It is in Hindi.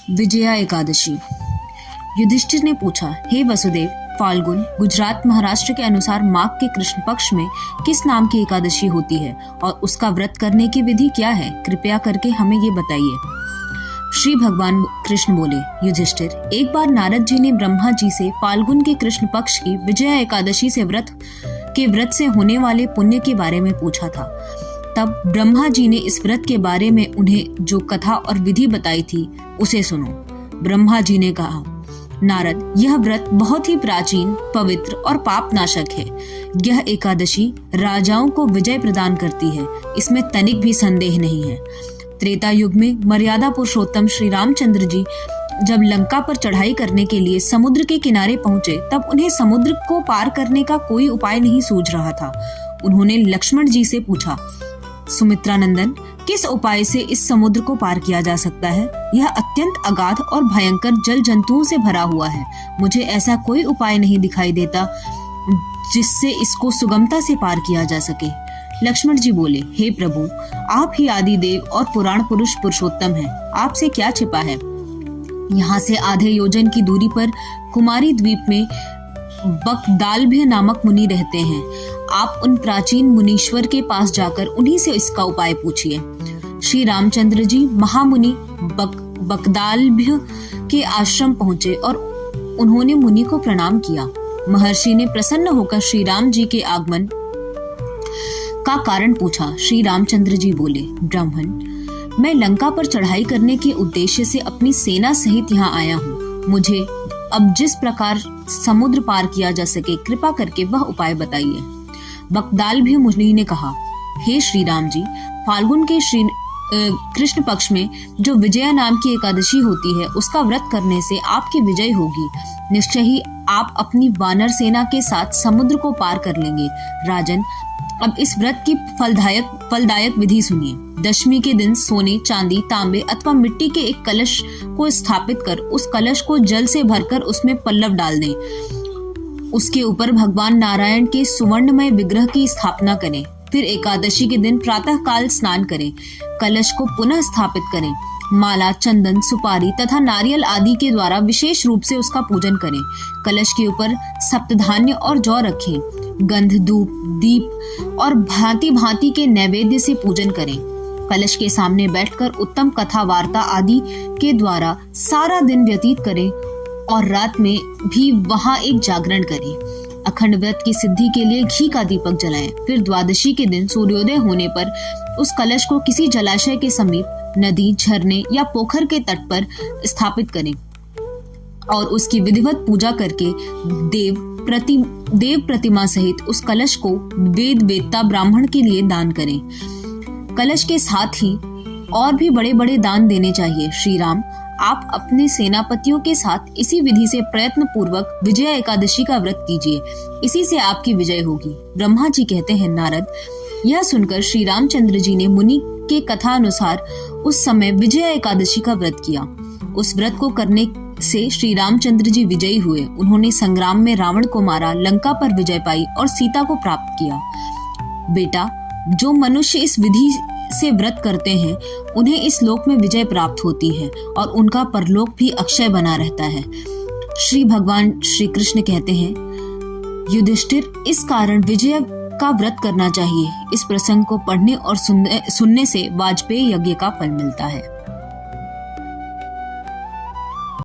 विजया एकादशी। युधिष्ठिर ने पूछा, हे वसुदेव, फाल्गुन गुजरात महाराष्ट्र के अनुसार माघ के कृष्ण पक्ष में किस नाम की एकादशी होती है और उसका व्रत करने की विधि क्या है? कृपया करके हमें ये बताइए। श्री भगवान कृष्ण बोले, युधिष्ठिर, एक बार नारद जी ने ब्रह्मा जी से फाल्गुन के कृष्ण पक्ष की विजया एकादशी से व्रत से होने वाले पुण्य के बारे में पूछा था। तब ब्रह्मा जी ने इस व्रत के बारे में उन्हें जो कथा और विधि बताई थी उसे सुनो। ब्रह्मा जी ने कहा, नारद, यह व्रत बहुत ही प्राचीन, पवित्र और पाप नाशक है। यह एकादशी राजाओं को विजय प्रदान करती है, इसमें तनिक भी संदेह नहीं है। त्रेता युग में मर्यादा पुरुषोत्तम श्री रामचंद्र जी जब लंका पर चढ़ाई करने के लिए समुद्र के किनारे पहुंचे, तब उन्हें समुद्र को पार करने का कोई उपाय नहीं सूझ रहा था। उन्होंने लक्ष्मण जी से पूछा, सुमित्रानंदन, किस उपाय से इस समुद्र को पार किया जा सकता है? यह अत्यंत अगाध और भयंकर जल जंतुओं से भरा हुआ है। मुझे ऐसा कोई उपाय नहीं दिखाई देता जिससे इसको सुगमता से पार किया जा सके। लक्ष्मण जी बोले, हे प्रभु, आप ही आदि देव और पुराण पुरुष पुरुषोत्तम हैं। आपसे क्या छिपा है? यहाँ से आधे योजन की दूरी पर कुमारी द्वीप में बकदालभ्य नामक मुनि रहते हैं। आप उन प्राचीन मुनीश्वर के पास जाकर उन्हीं से इसका उपाय पूछिए। श्री रामचंद्र जी महामुनि बकदालभ्य के आश्रम पहुंचे और उन्होंने मुनि को प्रणाम किया। महर्षि ने प्रसन्न होकर श्री राम जी के आगमन का कारण पूछा। श्री रामचंद्र जी बोले, ब्राह्मण, मैं लंका पर चढ़ाई करने के उद्देश्य से अपनी सेना सहित यहाँ आया हूँ। मुझे अब जिस प्रकार समुद्र पार किया जा सके, कृपा करके वह उपाय बताइए। बकदालभ्य मुनि ने कहा, हे श्री राम जी, फाल्गुन के कृष्ण पक्ष में जो विजया नाम की एकादशी होती है, उसका व्रत करने से आपकी विजय होगी। निश्चय ही आप अपनी वानर सेना के साथ समुद्र को पार कर लेंगे। राजन, अब इस व्रत की फलदायक विधि सुनिए। दशमी के दिन सोने, चांदी, तांबे अथवा मिट्टी के एक कलश को स्थापित कर उस कलश को जल से भरकर उसमें पल्लव डाल दें। उसके ऊपर भगवान नारायण के सुवर्णमय विग्रह की स्थापना करें। फिर एकादशी के दिन प्रातः काल स्नान करें। कलश को पुनः स्थापित करें। माला, चंदन, सुपारी तथा नारियल आदि के द्वारा विशेष रूप से उसका पूजन करें। कलश के ऊपर सप्तधान्य और जौ रखें। गंध, धूप, दीप और भांति भांति के नैवेद्य से पूजन करें। कलश के सामने बैठकर उत्तम कथा वार्ता आदि के द्वारा सारा दिन व्यतीत करें और रात में भी वहां एक जागरण करें। अखंड व्रत की सिद्धि के लिए घी का दीपक जलाएं। फिर द्वादशी के दिन सूर्योदय होने पर उस कलश को किसी जलाशय के समीप, नदी, झरने या पोखर के तट पर स्थापित करें और उसकी विधिवत पूजा करके देव प्रतिमा सहित उस कलश को वेद वेत्ता ब्राह्मण के लिए दान करें। कलश के साथ ही और भी बड़े बड़े दान देने चाहिए। श्री राम, आप अपने सेनापतियों के साथ इसी विधि से प्रयत्न पूर्वक विजया एकादशी का व्रत कीजिए। इसी से आपकी विजय होगी। ब्रह्मा जी कहते हैं, नारद, यह सुनकर श्री रामचंद्र जी ने मुनि के कथा अनुसार उस समय विजया एकादशी का व्रत किया। उस व्रत को करने से श्री रामचंद्र जी विजयी हुए। उन्होंने संग्राम में रावण को मारा, लंका पर विजय पाई और सीता को प्राप्त किया। बेटा, जो मनुष्य इस विधि से व्रत करते हैं, उन्हें इस लोक में विजय प्राप्त होती है और उनका परलोक भी अक्षय बना रहता है। श्री भगवान श्री कृष्ण कहते हैं, युधिष्ठिर, इस कारण विजय का व्रत करना चाहिए। इस प्रसंग को पढ़ने और सुनने से वाजपेयी यज्ञ का फल मिलता है।